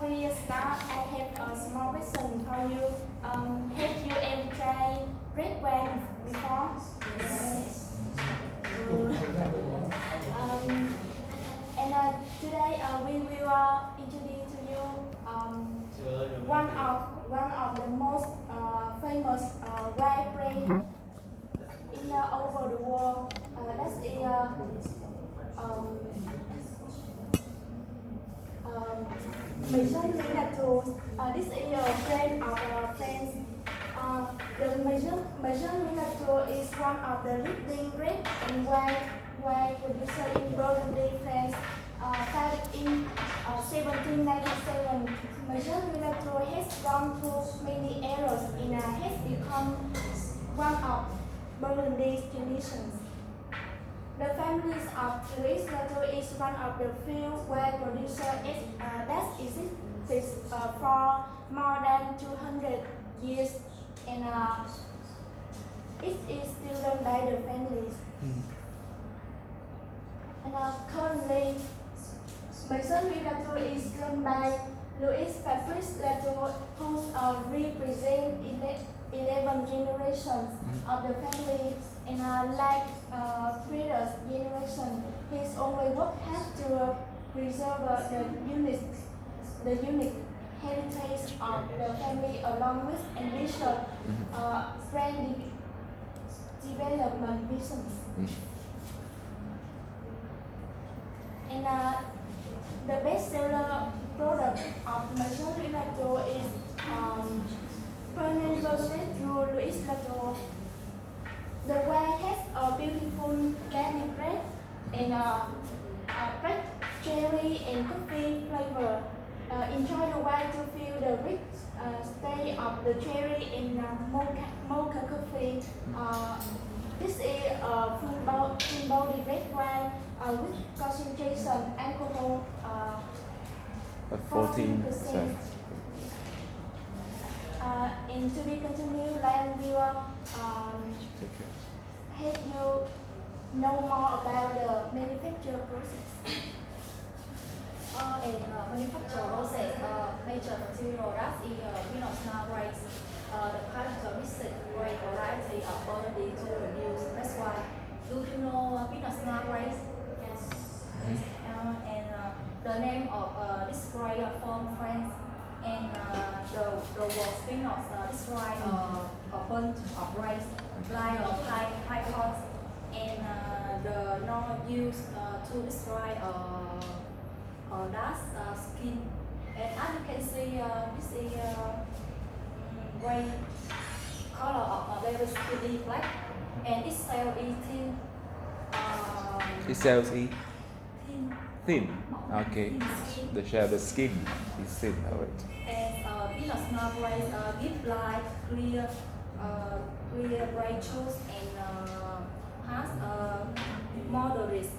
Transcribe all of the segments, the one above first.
we start, I have a small question for you. Have you ever tried red wine before? Yes. Today we will introduce to you one of the most famous wine brand in over the world. That's the Maison Latour. This is a brand of France. The Maison Latour is one of the leading red and wine producer in Burgundy, France. Founded in 1797, Maison Latour has gone through many eras and has become one of Burgundy's traditions. The family of Louis Latour is one of the few wine producers that exists for more than 200 years, and it is still run by the families. And currently, Maison Latour is run by Louis Patrice Latour, who represents 11 generations of the family, and like previous generation, his only work has to preserve the unique heritage of the family along with ambitious brand development visions. And the best-seller product of Maison Latour is Permanent Roasted through Louis Latour. The wine has a beautiful garlic red and red cherry and coffee flavor. Enjoy the wine to feel the rich stay of the cherry and mocha coffee. This is a full body red wine with concentration alcohol 14%. And to be continued, Lan will help you know more about the manufacture process. In manufacture process, major material that is Pinot Noir rice. The characteristic great variety of Burgundy to produce. That's why. Do you know Pinot Noir rice? Yes. And the name of this rice from France. And the word Pinot describe a bunch of rice, like high pots, and the nor used to describe dark skin. And as you can see, this is gray color of very skinny black, and it sells thin. It sells thin. Thin. Okay. Thin The skin is thin, alright. And Pinot Noir rice give light, clear bright juice, and has moderate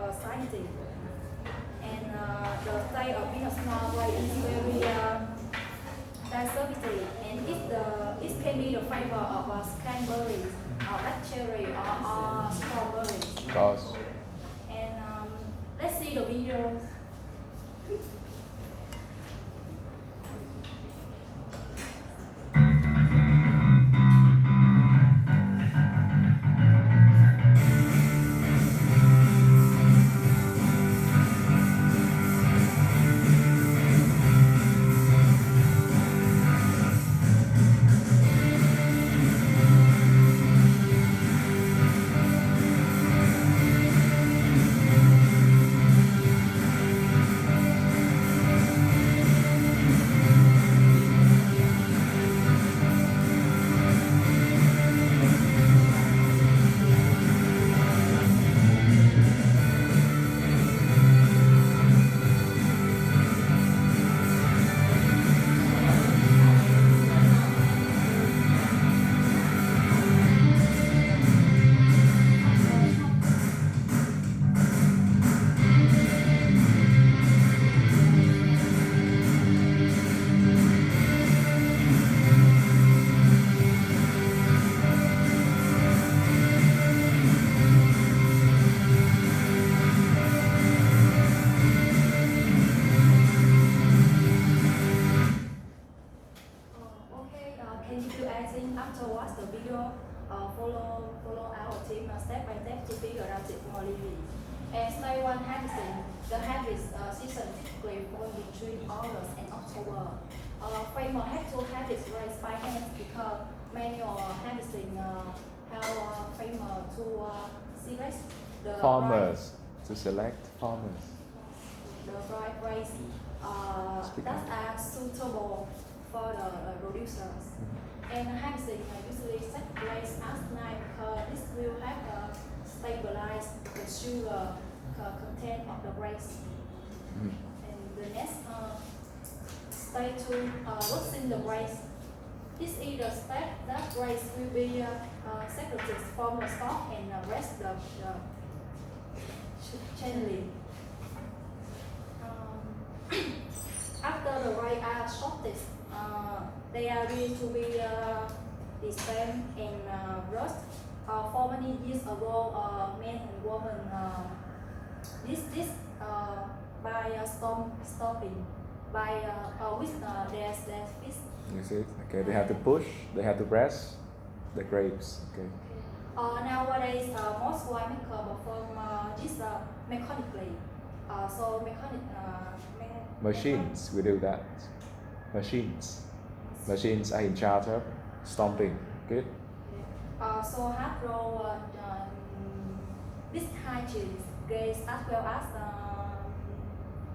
acidity. And the style of Pinot Noir rice is very diversity, and it can be the flavor of cranberries, or black cherry, or strawberries. Of course. And let's see the video. Taiwan harvesting, the harvest season typically falls between August and October. Farmers have to harvest rice by hand because manual harvesting help farmers to select the Farmers to select farmers. the right rice that are suitable for the producers. And harvesting usually takes place at night because this will help stabilize the sugar content of the rice. And the next step to roasting the rice. This is the step that rice will be separated from the stalk and rest the chaining. After the rice are sorted, they are ready to be dispensed and roast. For many years ago, men and women this by stopping by with their fist. You see? Okay, they have to push, they have to press the grapes. Okay. Nowadays, most winemaker perform this mechanically. So Machines will do that. Machines are in charge of stomping. Good. So hard roll this hygiene grades as well as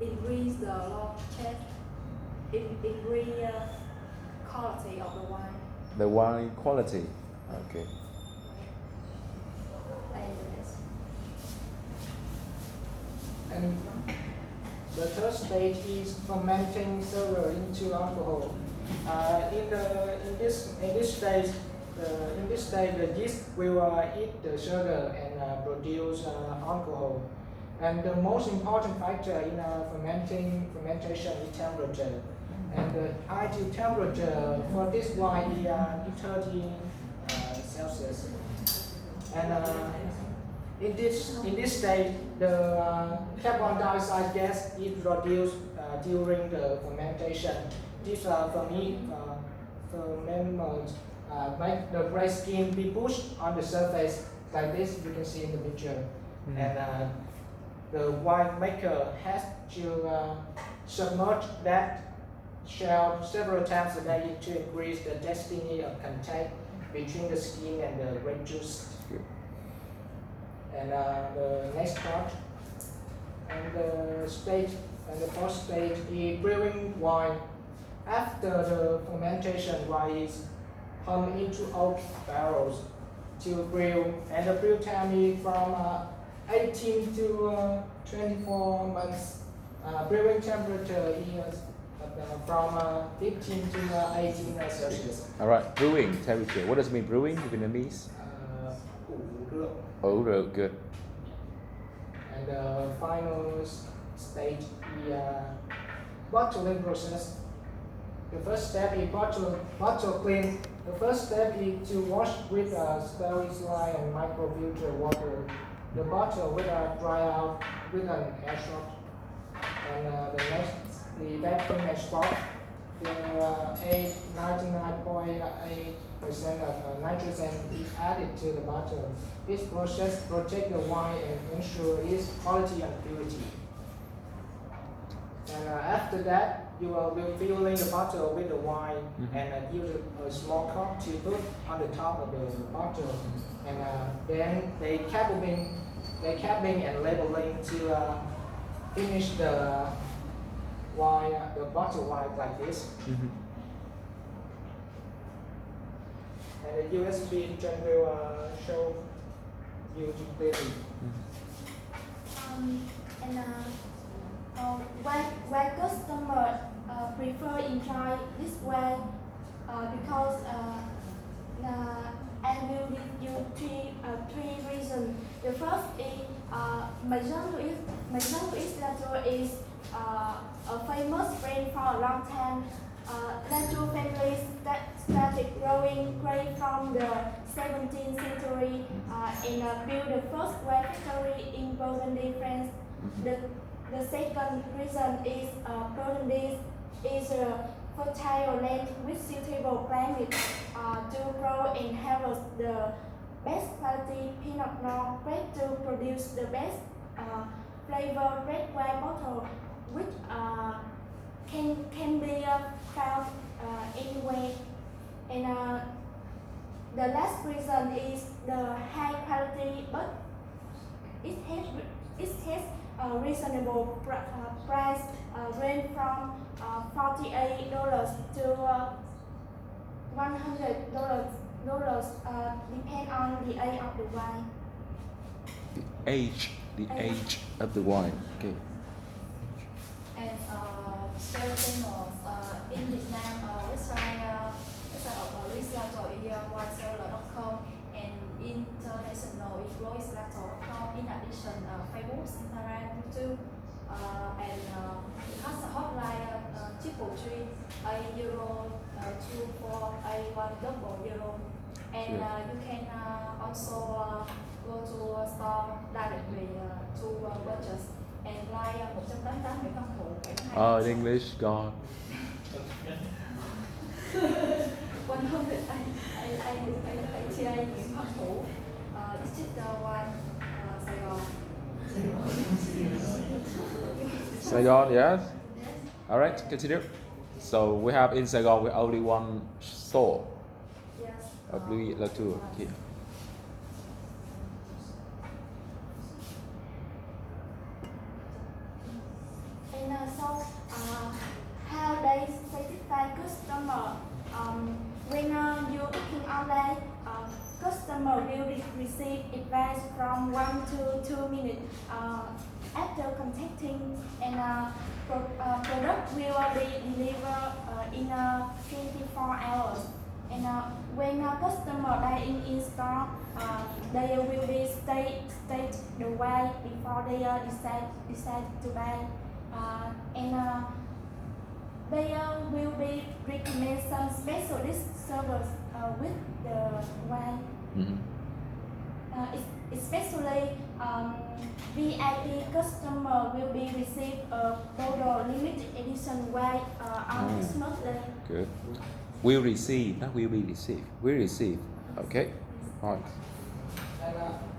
increase the long chest, increase quality of the wine. The wine quality. Okay. And the third stage is fermenting sugar into alcohol. In this stage, the yeast will eat the sugar and produce alcohol. And the most important factor in fermentation is temperature. And the ideal temperature for this wine is 30 Celsius. And in this stage, the carbon dioxide gas is produced during the fermentation. This ferment make the grape skin be pushed on the surface like this. You can see in the picture. And the winemaker has to submerge that shell several times a day to increase the density of contact between the skin and the grape juice. And the next part, and the fourth stage is brewing wine. After the fermentation, wine is pumped into oak barrels to brew, and the brew time is from 18 to 24 months. Brewing temperature is from 15 to 18 Celsius. All right. Brewing temperature. What does it mean? Brewing in Vietnamese? Oh, good. And the final stage is bottling process. The first step is bottle clean. The first step is to wash with sterilized and microfilter water. The bottle will dry out with an air shot. And the next, the vacuum export. The 99.8% of nitrogen is added to the bottle. This process protects the wine and ensures its quality and purity. And after that, you will be filling the bottle with the wine and use a small cup to put on the top of the bottle. And then they capping and labeling to finish the wine, the bottle wine like this. And the USB Trân will show you clearly. Why customers prefer enjoy this way because I will give you three reasons. The first is Maison Latour is a famous brand for a long time. Latour family started growing grape from the 17th century and built the first grape factory in Burgundy, France. The second reason is Burgundy is a fertile land with suitable climate to grow and harvest the best quality Pinot Noir grape to produce the best flavored red wine bottle, which can be found anywhere. And the last reason is the high quality, but it has a reasonable price, range from $48 to $100. Depend on the age of the wine. The age of the wine. Okay. And Serafimos in Vietnam, website of wine-seller.com and international employees Latour.com. In addition, Facebook, Instagram, YouTube, and it has a hotline €248-100. And you can also go to a store directly to purchase and buy 188 Nguyễn Văn Thủ. In English, God. 188 Nguyễn Văn Thủ. This is the one Sài Gòn. Saigon, yes? Alright, continue. So we have in Saigon, we only one store Yes. of Louis Latour. Okay. And how they satisfy customer? When you booking online, customer will receive advice from 1 to 2 minutes after contacting, and product will be delivered in 24 hours. And when a customer buy in store, they will be state the why before they decide to buy, and they will be recommend some specialist service with the wine. Mm-hmm. Especially VIP customer will be receive a bottle limited edition wine on Christmas Day. Good. Will receive, not will be received. Will receive. Okay. All right.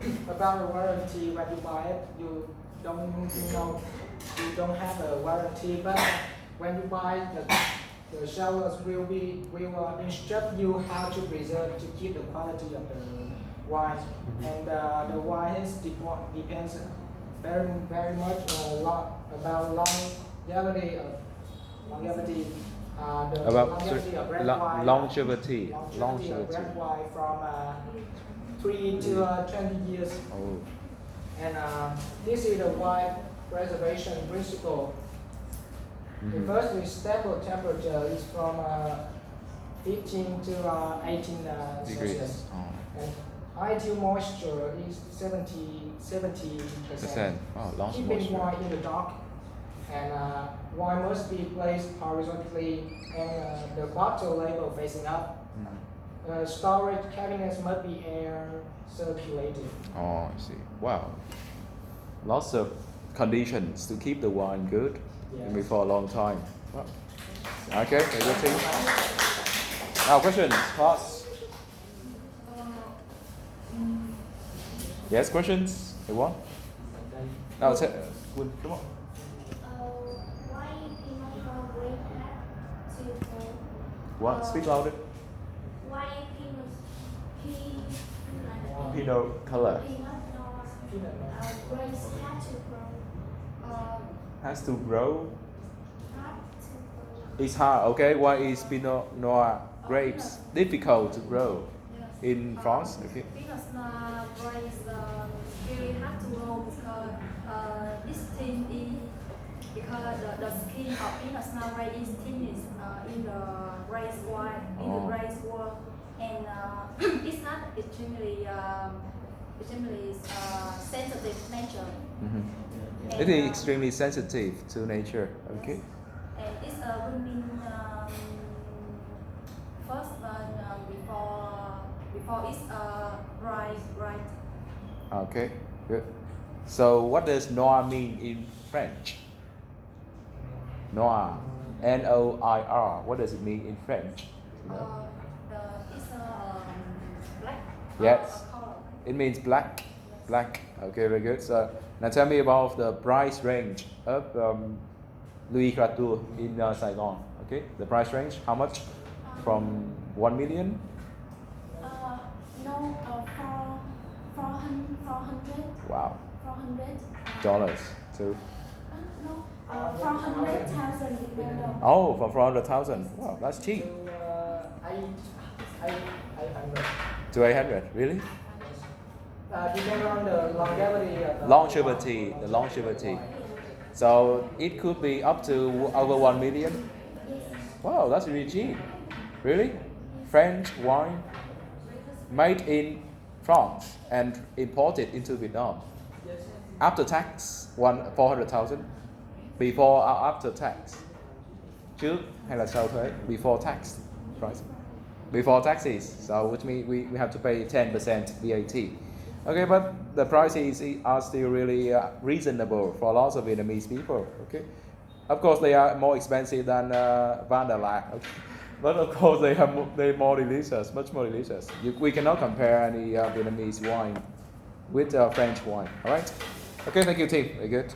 And about the warranty, when you buy it, you don't have a warranty, but when you buy, the sellers will instruct you how to preserve to keep the quality of the wine, and the wine depends very much about longevity. The About longevity of red wine. longevity. Of red wine from 3 to 20 years. Oh. And this is the wine preservation principle. The first is stable temperature is from 15 to 18 Celsius. Oh. And ideal moisture is 70%. Oh, lost Keeping moisture. wine in the dark. And wine must be placed horizontally and the bottle label facing up. Storage cabinets must be air circulated. Oh, I see. Wow. Lots of conditions to keep the wine good and be for a long time. Wow. Okay, good team. Now questions, class. Yes, questions? Anyone? Now, come on. Why Pinot Noir grape have to grow? What? Speak louder. Why Pinot color Pinot Noir grapes have to grow? has to grow. Have to grow. It's hard. Okay, why is Pinot Noir grapes difficult to grow in France? Okay. Pinot Noir grapes really hard to grow because this thing is because the skin of Pinot Noir grape is thin in the grape wine in the grape world, and it's not extremely sensitive nature. Mm-hmm. And, It is extremely sensitive to nature. Okay. And it's blooming first before it's right. Okay. Good. So what does noir mean in French? Noir. N-O-I-R. What does it mean in French? You know? It's black. Yes. Color. It means black. Black. Okay, very good. So now tell me about the price range of Louis Latour in Saigon. Okay, the price range, how much? From 1 million? No, 400. Wow. 400. Dollars to No, 400,000 Vietnam đồng. oh, for 400,000. Wow, that's cheap. To 800. To 800, really? Depending on the longevity of The longevity. So it could be up to over 1 million. Wow, that's really cheap. Really? French wine made in France and imported into Vietnam. After tax, 400,000. Before or after tax? Trước hay là sau thuế? Before tax price. Before taxes. So which means we have to pay 10% VAT. Okay, but the prices are still really reasonable for lots of Vietnamese people. Okay, of course they are more expensive than Van der Lac. Okay? But of course they're more delicious, much more delicious. We cannot compare any Vietnamese wine with French wine. All right. Okay, thank you, team. Very good.